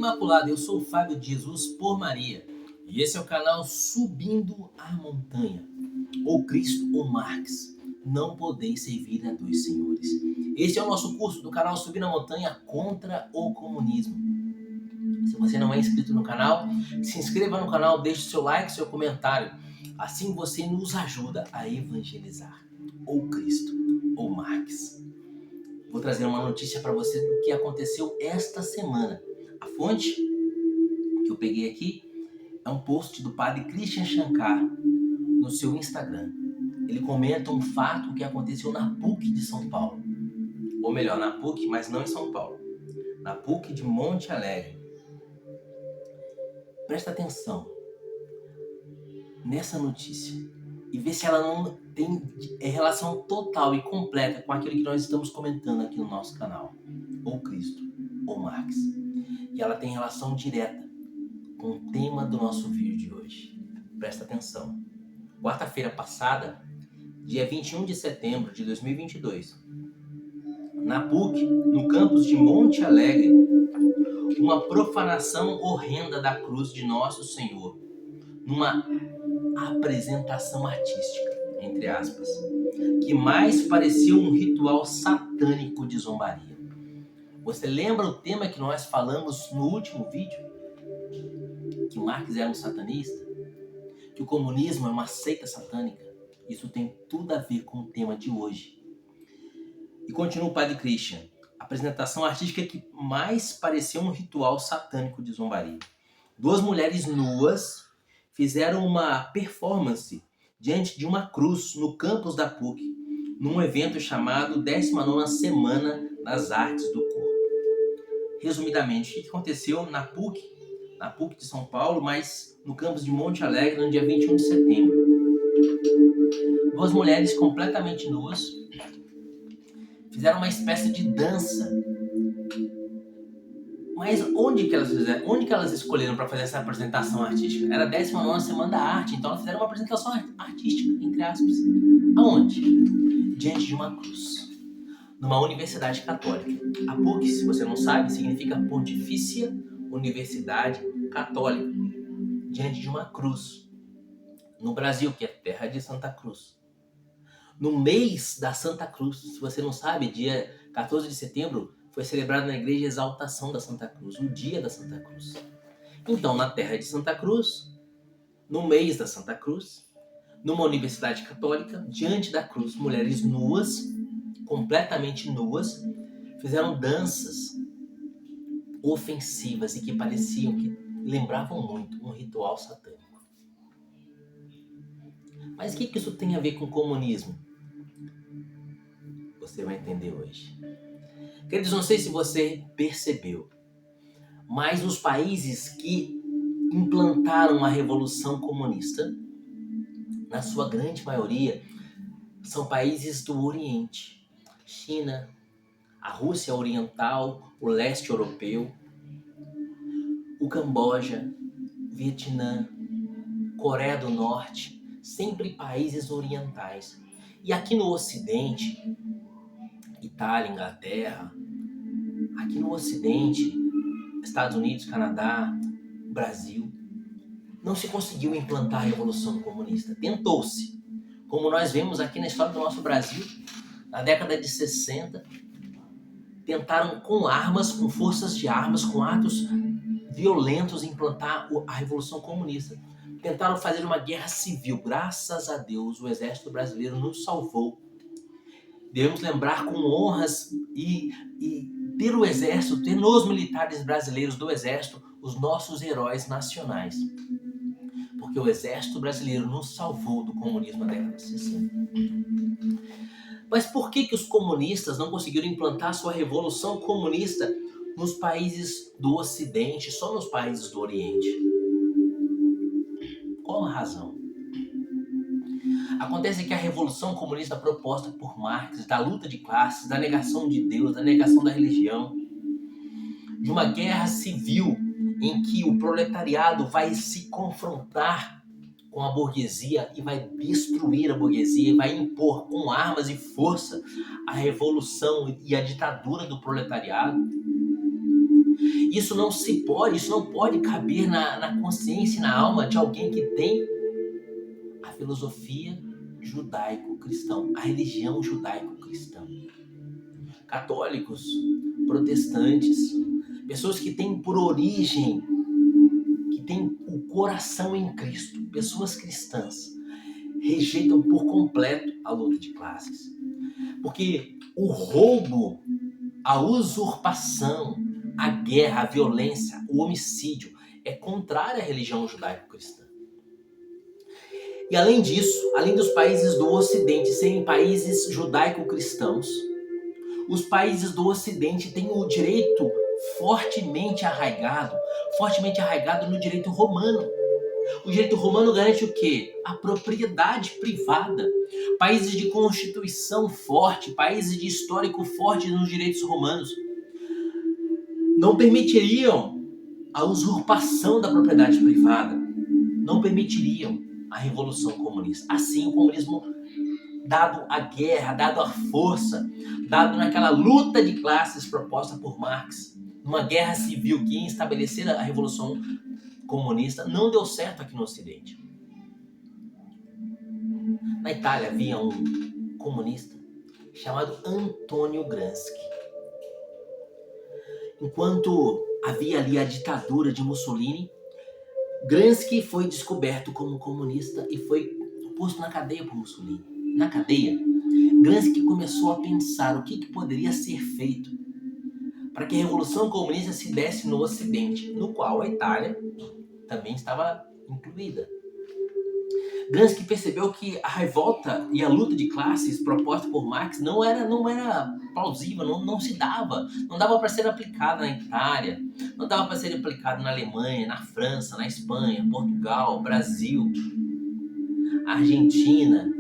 Imaculado, eu sou o Fábio de Jesus por Maria. E esse é o canal Subindo a Montanha. Ou Cristo ou Marx. Não podeis servir a dois senhores. Este é o nosso curso do canal Subindo a Montanha contra o comunismo. Se você não é inscrito no canal, se inscreva no canal, deixe seu like, seu comentário. Assim você nos ajuda a evangelizar. Ou Cristo ou Marx. Vou trazer uma notícia para você do que aconteceu esta semana. A fonte que eu peguei aqui é um post do padre Christian Shankar no seu Instagram. Ele comenta um fato que aconteceu na PUC de São Paulo. Ou melhor, na PUC, mas não em São Paulo. Na PUC de Monte Alegre. Presta atenção nessa notícia e vê se ela não tem relação total e completa com aquilo que nós estamos comentando aqui no nosso canal. Ou Cristo, ou Marx. E ela tem relação direta com o tema do nosso vídeo de hoje. Presta atenção. Quarta-feira passada, dia 21 de setembro de 2022, na PUC, no campus de Monte Alegre, uma profanação horrenda da cruz de Nosso Senhor, numa apresentação artística, entre aspas, que mais parecia um ritual satânico de zombaria. Você lembra o tema que nós falamos no último vídeo? Que Marx era um satanista? Que o comunismo é uma seita satânica? Isso tem tudo a ver com o tema de hoje. E continua o padre Christian. Apresentação artística que mais parecia um ritual satânico de zombaria. Duas mulheres nuas fizeram uma performance diante de uma cruz no campus da PUC, num evento chamado 19ª Semana das Artes do Corpo. Resumidamente, o que aconteceu na PUC de São Paulo, mas no campus de Monte Alegre, no dia 21 de setembro. Duas mulheres completamente nuas fizeram uma espécie de dança. Mas onde que elas fizeram? Onde que elas escolheram para fazer essa apresentação artística? Era a 19ª Semana da Arte, então elas fizeram uma apresentação artística, entre aspas. Aonde? Diante de uma cruz. Numa universidade católica. A PUC, se você não sabe, significa Pontifícia Universidade Católica. Diante de uma cruz. No Brasil, que é terra de Santa Cruz. No mês da Santa Cruz, se você não sabe, dia 14 de setembro, foi celebrado na igreja a exaltação da Santa Cruz, o dia da Santa Cruz. Então, na terra de Santa Cruz, no mês da Santa Cruz, numa universidade católica, diante da cruz, mulheres nuas, completamente nuas, fizeram danças ofensivas e que pareciam, que lembravam muito um ritual satânico. Mas o que isso tem a ver com o comunismo? Você vai entender hoje. Queridos, não sei se você percebeu, mas os países que implantaram a Revolução Comunista, na sua grande maioria, são países do Oriente. China, a Rússia Oriental, o leste europeu, o Camboja, Vietnã, Coreia do Norte, sempre países orientais. E aqui no Ocidente, Itália, Inglaterra, aqui no Ocidente, Estados Unidos, Canadá, Brasil, não se conseguiu implantar a Revolução Comunista. Tentou-se. Como nós vemos aqui na história do nosso Brasil, na década de 60, tentaram com armas, com forças de armas, com atos violentos implantar a Revolução Comunista. Tentaram fazer uma guerra civil. Graças a Deus, o Exército Brasileiro nos salvou. Devemos lembrar com honras e ter o Exército, ter nos militares brasileiros do Exército, os nossos heróis nacionais. Porque o Exército Brasileiro nos salvou do comunismo na década de 60. Mas por que os comunistas não conseguiram implantar sua Revolução Comunista nos países do Ocidente, só nos países do Oriente? Qual a razão? Acontece que a Revolução Comunista proposta por Marx, da luta de classes, da negação de Deus, da negação da religião, de uma guerra civil em que o proletariado vai se confrontar com a burguesia e vai destruir a burguesia e vai impor com armas e força a revolução e a ditadura do proletariado. Isso não pode caber na consciência e na alma de alguém que tem a filosofia judaico-cristã, a religião judaico-cristã. Católicos, protestantes, pessoas que têm por origem, que têm o coração em Cristo, pessoas cristãs, rejeitam por completo a luta de classes. Porque o roubo, a usurpação, a guerra, a violência, o homicídio é contrário à religião judaico-cristã. E além disso, além dos países do Ocidente serem países judaico-cristãos, os países do Ocidente têm o direito fortemente arraigado no direito romano. O direito romano garante o quê? A propriedade privada. Países de constituição forte, países de histórico forte nos direitos romanos não permitiriam a usurpação da propriedade privada, não permitiriam a revolução comunista. Assim, o comunismo, dado a guerra, dado a força, dado naquela luta de classes proposta por Marx, numa guerra civil que ia estabelecer a revolução comunista, não deu certo aqui no Ocidente. Na Itália havia um comunista chamado Antonio Gramsci. Enquanto havia ali a ditadura de Mussolini, Gramsci foi descoberto como comunista e foi posto na cadeia por Mussolini. Na cadeia, Gramsci começou a pensar o que poderia ser feito para que a revolução comunista se desse no Ocidente, no qual a Itália também estava incluída. Gramsci percebeu que a revolta e a luta de classes proposta por Marx não era plausível, não se dava. Não dava para ser aplicada na Itália, não dava para ser aplicada na Alemanha, na França, na Espanha, Portugal, Brasil, Argentina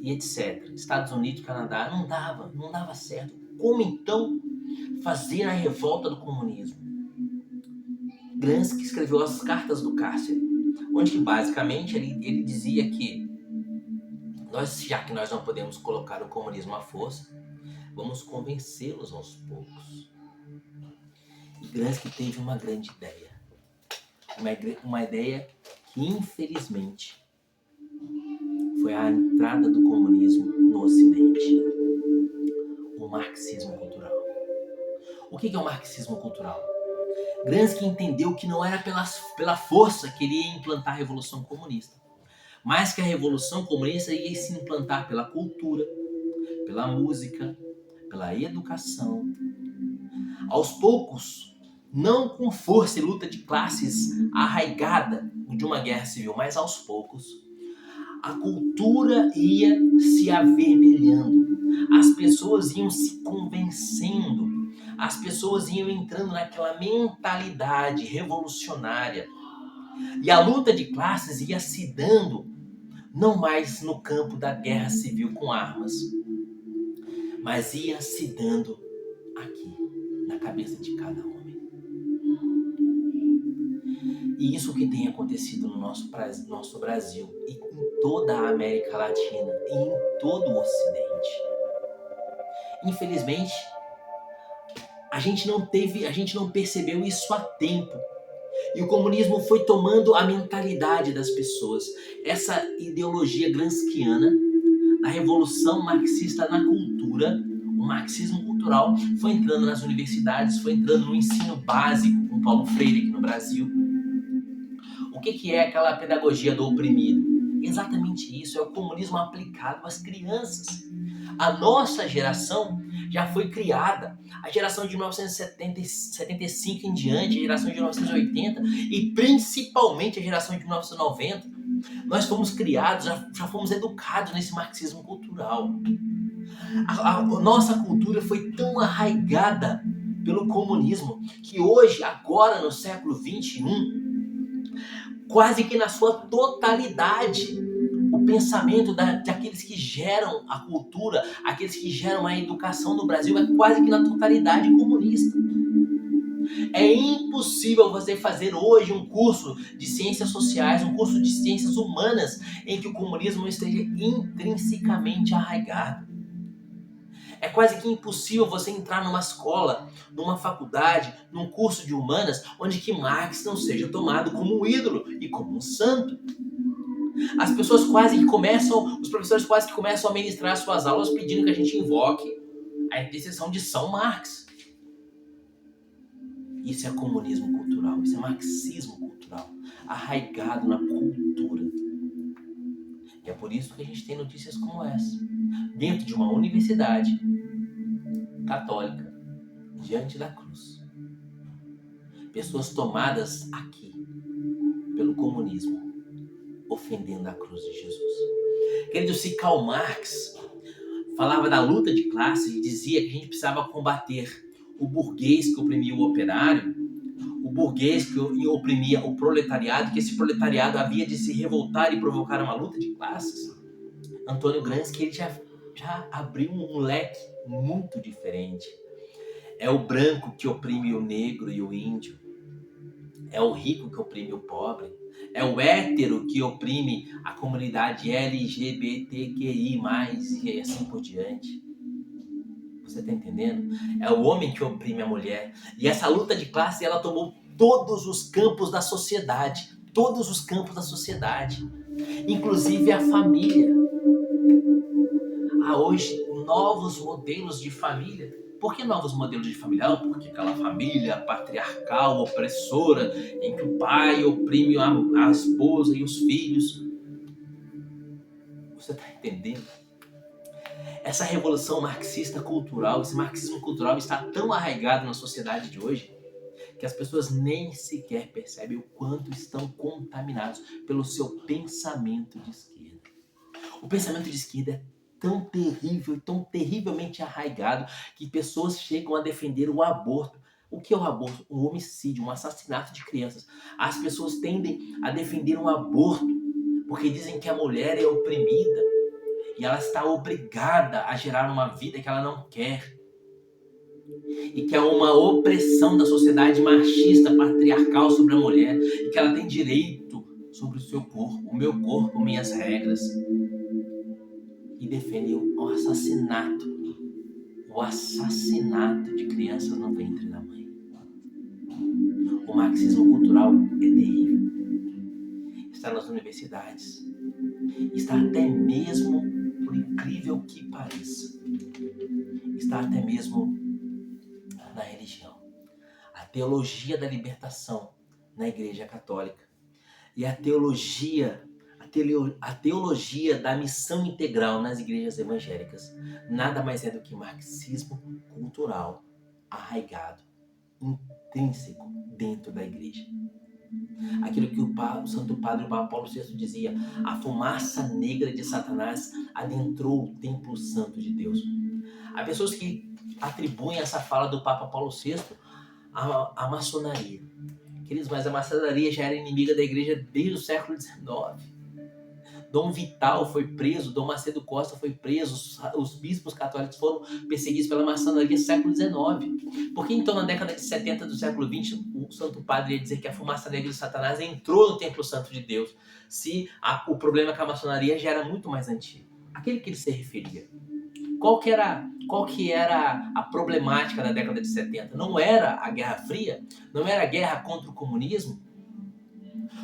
e etc. Estados Unidos, Canadá, não dava certo. Como então fazer a revolta do comunismo? Gramsci escreveu as Cartas do Cárcere, onde basicamente ele dizia que já que nós não podemos colocar o comunismo à força, vamos convencê-los aos poucos. E Gramsci teve uma grande ideia. Uma ideia que, infelizmente, foi a entrada do comunismo no Ocidente. O marxismo cultural. O que é o marxismo cultural? Gramsci entendeu que não era pela força que ele ia implantar a Revolução Comunista, mas que a Revolução Comunista ia se implantar pela cultura, pela música, pela educação. Aos poucos, não com força e luta de classes arraigada de uma guerra civil, mas aos poucos, a cultura ia se avermelhando, as pessoas iam se convencendo, as pessoas iam entrando naquela mentalidade revolucionária. E a luta de classes ia se dando não mais no campo da guerra civil com armas, mas ia se dando aqui, na cabeça de cada homem. E isso que tem acontecido no nosso Brasil e em toda a América Latina e em todo o Ocidente. Infelizmente, a gente não percebeu isso a tempo. E o comunismo foi tomando a mentalidade das pessoas. Essa ideologia gramsciana, a revolução marxista na cultura, o marxismo cultural, foi entrando nas universidades, foi entrando no ensino básico, com Paulo Freire aqui no Brasil. O que é aquela pedagogia do oprimido? Exatamente isso, é o comunismo aplicado às crianças. A nossa geração já foi criada, a geração de 1975 em diante, a geração de 1980 e principalmente a geração de 1990, nós fomos criados, já fomos educados nesse marxismo cultural. A nossa cultura foi tão arraigada pelo comunismo que hoje, agora no século XXI, quase que na sua totalidade, o pensamento daqueles que geram a cultura, aqueles que geram a educação no Brasil é quase que na totalidade comunista. É impossível você fazer hoje um curso de ciências sociais, um curso de ciências humanas, em que o comunismo esteja intrinsecamente arraigado. É quase que impossível você entrar numa escola, numa faculdade, num curso de humanas, onde que Marx não seja tomado como um ídolo e como um santo. As pessoas quase que começam, os professores quase que começam a ministrar suas aulas pedindo que a gente invoque a intercessão de São Marx. Isso é comunismo cultural, isso é marxismo cultural, arraigado na cultura. E é por isso que a gente tem notícias como essa. Dentro de uma universidade católica, diante da cruz. Pessoas tomadas aqui pelo comunismo, ofendendo a cruz de Jesus. Querido, se Karl Marx falava da luta de classe e dizia que a gente precisava combater o burguês que oprimia o operário, o burguês que oprimia o proletariado, que esse proletariado havia de se revoltar e provocar uma luta de classes, Antônio Gramsci ele já abriu um leque muito diferente. É o branco que oprime o negro e o índio. É o rico que oprime o pobre. É o hétero que oprime a comunidade LGBTQI+, e assim por diante. Você está entendendo? É o homem que oprime a mulher. E essa luta de classe, ela tomou todos os campos da sociedade. Todos os campos da sociedade. Inclusive a família. Há hoje novos modelos de família. Por que novos modelos de família? Porque aquela família patriarcal, opressora, em que o pai oprime a esposa e os filhos. Você está entendendo? Essa revolução marxista cultural, esse marxismo cultural está tão arraigado na sociedade de hoje que as pessoas nem sequer percebem o quanto estão contaminados pelo seu pensamento de esquerda. O pensamento de esquerda é tão terrível, tão terrivelmente arraigado que pessoas chegam a defender o aborto. O que é o aborto? Um homicídio, um assassinato de crianças. As pessoas tendem a defender um aborto porque dizem que a mulher é oprimida e ela está obrigada a gerar uma vida que ela não quer. E que é uma opressão da sociedade machista, patriarcal sobre a mulher e que ela tem direito sobre o seu corpo, o meu corpo, minhas regras. E defendem o assassinato de crianças no ventre da mãe. O marxismo cultural é terrível. Está nas universidades. Está até mesmo, por incrível que pareça, está até mesmo na religião. A teologia da libertação na Igreja Católica e a teologia da missão integral nas igrejas evangélicas nada mais é do que marxismo cultural arraigado, intrínseco dentro da igreja. Aquilo que o Santo Padre Papa Paulo VI dizia: a fumaça negra de Satanás adentrou o templo santo de Deus. Há pessoas que atribuem essa fala do Papa Paulo VI à maçonaria. Queridos, mas a maçonaria já era inimiga da igreja desde o século XIX. Dom Vital foi preso, Dom Macedo Costa foi preso, os bispos católicos foram perseguidos pela maçonaria no século XIX. Por que então na década de 70 do século XX o Santo Padre ia dizer que a fumaça negra de Satanás entrou no templo santo de Deus, se o problema com a maçonaria já era muito mais antigo? Aquele que ele se referia. Qual que era a problemática da década de 70? Não era a Guerra Fria? Não era a guerra contra o comunismo?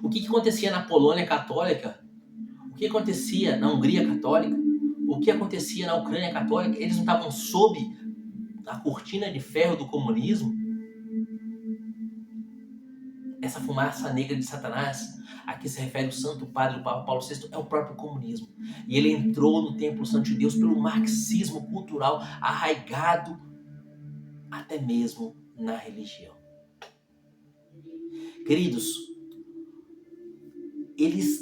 O que acontecia na Polônia católica? O que acontecia na Hungria católica? O que acontecia na Ucrânia católica? Eles não estavam sob a cortina de ferro do comunismo? Essa fumaça negra de Satanás, a que se refere o Santo Padre, o Papa Paulo VI, é o próprio comunismo. E ele entrou no Templo Santo de Deus pelo marxismo cultural arraigado até mesmo na religião. Queridos, eles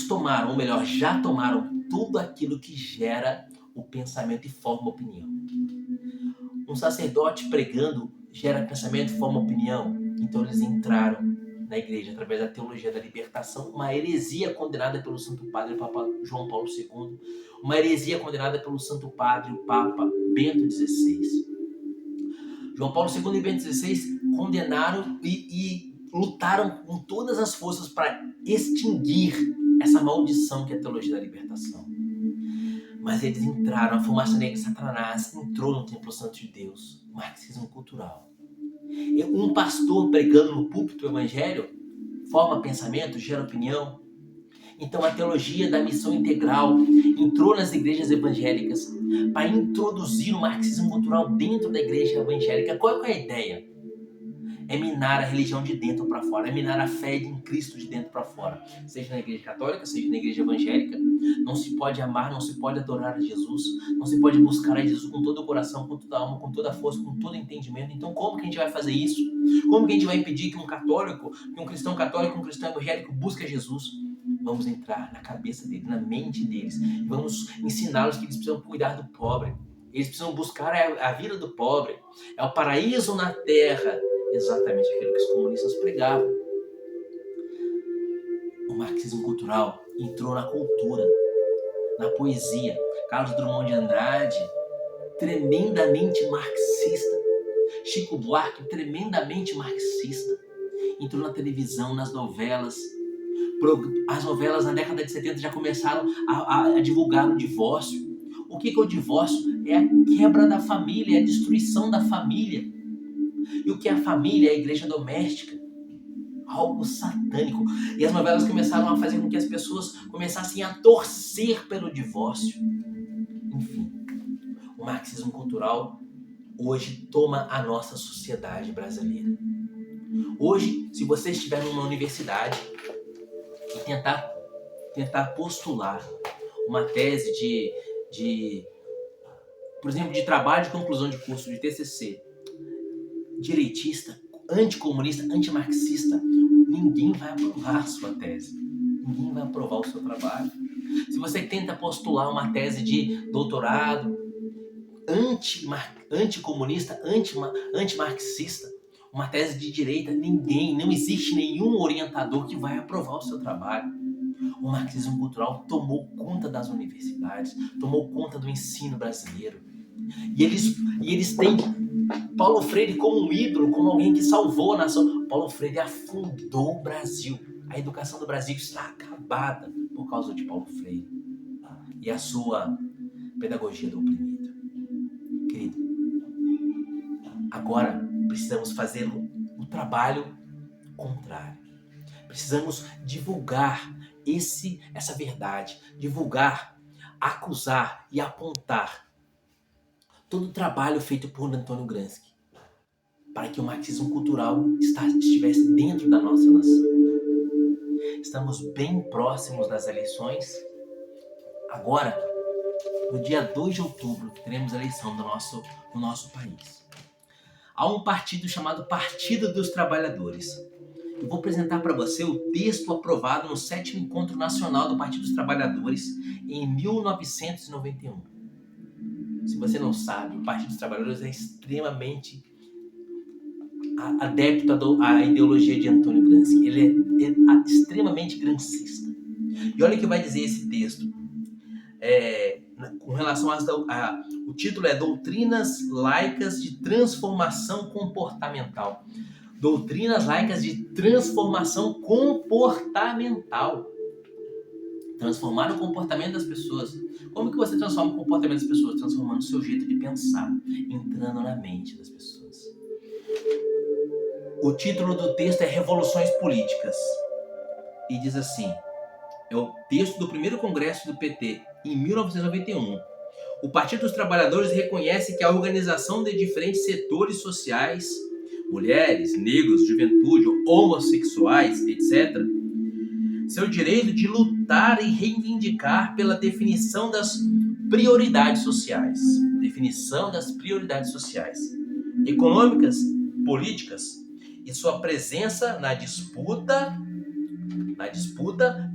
tomaram, ou melhor, já tomaram tudo aquilo que gera o pensamento e forma opinião. Um sacerdote pregando gera pensamento e forma opinião. Então eles entraram na igreja através da teologia da libertação, uma heresia condenada pelo Santo Padre Papa João Paulo II, uma heresia condenada pelo Santo Padre o Papa Bento XVI. João Paulo II e Bento XVI condenaram e lutaram com todas as forças para extinguir essa maldição que é a teologia da libertação. Mas eles entraram, a fumaça negra, Satanás entrou no Templo Santo de Deus. Marxismo cultural. Um pastor pregando no púlpito o evangelho forma pensamento, gera opinião. Então a teologia da missão integral entrou nas igrejas evangélicas para introduzir o marxismo cultural dentro da igreja evangélica. Qual é a ideia? É minar a religião de dentro para fora, é minar a fé em Cristo de dentro para fora. Seja na igreja católica, seja na igreja evangélica, não se pode amar, não se pode adorar a Jesus, não se pode buscar a Jesus com todo o coração, com toda a alma, com toda a força, com todo o entendimento. Então como que a gente vai fazer isso? Como que a gente vai impedir que um católico, que um cristão católico, um cristão evangélico busque a Jesus? Vamos entrar na cabeça dele, na mente deles, vamos ensiná-los que eles precisam cuidar do pobre, eles precisam buscar a vida do pobre, é o paraíso na terra. Exatamente aquilo que os comunistas pregavam. O marxismo cultural entrou na cultura, na poesia. Carlos Drummond de Andrade, tremendamente marxista. Chico Buarque, tremendamente marxista. Entrou na televisão, nas novelas. As novelas na década de 70 já começaram a divulgar o divórcio. O que é o divórcio? É a quebra da família, é a destruição da família. E o que é a família? É a igreja doméstica. Algo satânico. E as novelas começaram a fazer com que as pessoas começassem a torcer pelo divórcio. Enfim, o marxismo cultural hoje toma a nossa sociedade brasileira. Hoje, se você estiver numa universidade e tentar postular uma tese por exemplo, de trabalho de conclusão de curso, de TCC, direitista, anticomunista, antimarxista, ninguém vai aprovar a sua tese. Ninguém vai aprovar o seu trabalho. Se você tenta postular uma tese de doutorado anticomunista, antimarxista, uma tese de direita, não existe nenhum orientador que vai aprovar o seu trabalho. O marxismo cultural tomou conta das universidades, tomou conta do ensino brasileiro. E eles têm Paulo Freire como um ídolo, como alguém que salvou a nação. Paulo Freire afundou o Brasil. A educação do Brasil está acabada por causa de Paulo Freire e a sua pedagogia do oprimido. Querido, agora precisamos fazer o trabalho contrário. Precisamos divulgar essa verdade, divulgar, acusar e apontar todo o trabalho feito por Antônio Gramsci para que o marxismo cultural estivesse dentro da nossa nação. Estamos bem próximos das eleições. Agora, no dia 2 de outubro, teremos a eleição no nosso país. Há um partido chamado Partido dos Trabalhadores. Eu vou apresentar para você o texto aprovado no 7º Encontro Nacional do Partido dos Trabalhadores em 1991. Se você não sabe, o Partido dos Trabalhadores é extremamente adepto à ideologia de Antônio Gramsci. Ele é extremamente gramscista. E olha o que vai dizer esse texto. Com relação o título é Doutrinas Laicas de Transformação Comportamental. Doutrinas laicas de transformação comportamental. Transformar o comportamento das pessoas. Como que você transforma o comportamento das pessoas? Transformando o seu jeito de pensar, entrando na mente das pessoas. O título do texto é Revoluções Políticas. E diz assim, é o texto do primeiro congresso do PT, em 1991. O Partido dos Trabalhadores reconhece que a organização de diferentes setores sociais, mulheres, negros, juventude, homossexuais, etc., seu direito de lutar e reivindicar pela definição das prioridades sociais. Definição das prioridades sociais, econômicas, políticas, e sua presença na disputa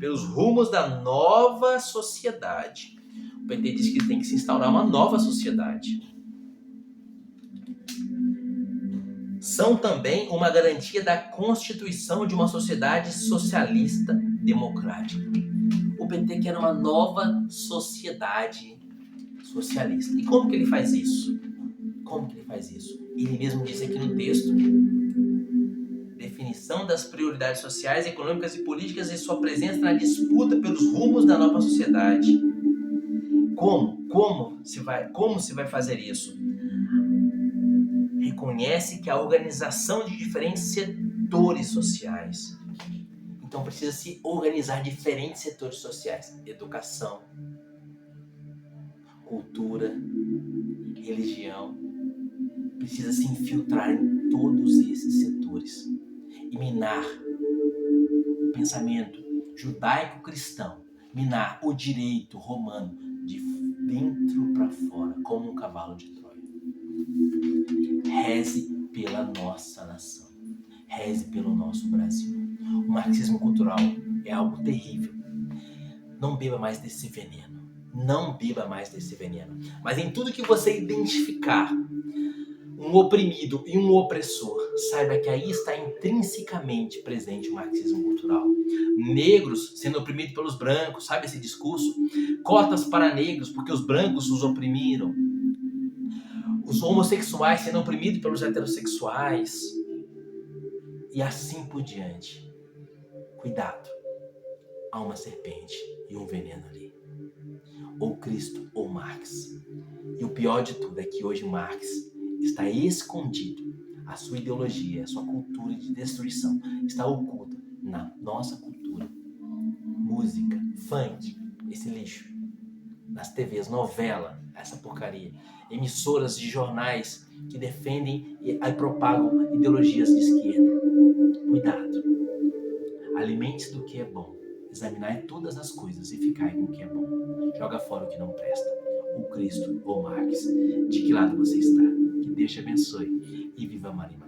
pelos rumos da nova sociedade. O PT diz que tem que se instaurar uma nova sociedade. São também uma garantia da constituição de uma sociedade socialista democrática. O PT quer uma nova sociedade socialista. E como que ele faz isso? Ele mesmo disse aqui no texto. Definição das prioridades sociais, econômicas e políticas e sua presença na disputa pelos rumos da nova sociedade. Como se vai fazer isso? Reconhece que a organização de diferentes setores sociais. Então precisa se organizar diferentes setores sociais. Educação, cultura, religião. Precisa se infiltrar em todos esses setores e minar o pensamento judaico-cristão, minar o direito romano de dentro para fora, como um cavalo de Troia. Reze pela nossa nação, reze pelo nosso Brasil. O marxismo cultural é algo terrível. Não beba mais desse veneno. Não beba mais desse veneno. Mas em tudo que você identificar um oprimido e um opressor, saiba que aí está intrinsecamente presente o marxismo cultural. Negros sendo oprimidos pelos brancos, sabe esse discurso? Cotas para negros porque os brancos os oprimiram. Os homossexuais sendo oprimidos pelos heterossexuais. E assim por diante. Cuidado. Há uma serpente e um veneno ali. Ou Cristo ou Marx. E o pior de tudo é que hoje Marx está escondido. A sua ideologia, a sua cultura de destruição está oculta na nossa cultura. Música, funk, esse lixo. Nas TVs, novela, essa porcaria. Emissoras de jornais que defendem e propagam ideologias de esquerda. Cuidado. Alimente-se do que é bom. Examinar todas as coisas e ficar com o que é bom. Joga fora o que não presta. Ou Cristo ou Marx. De que lado você está? Que Deus te abençoe e viva Maria.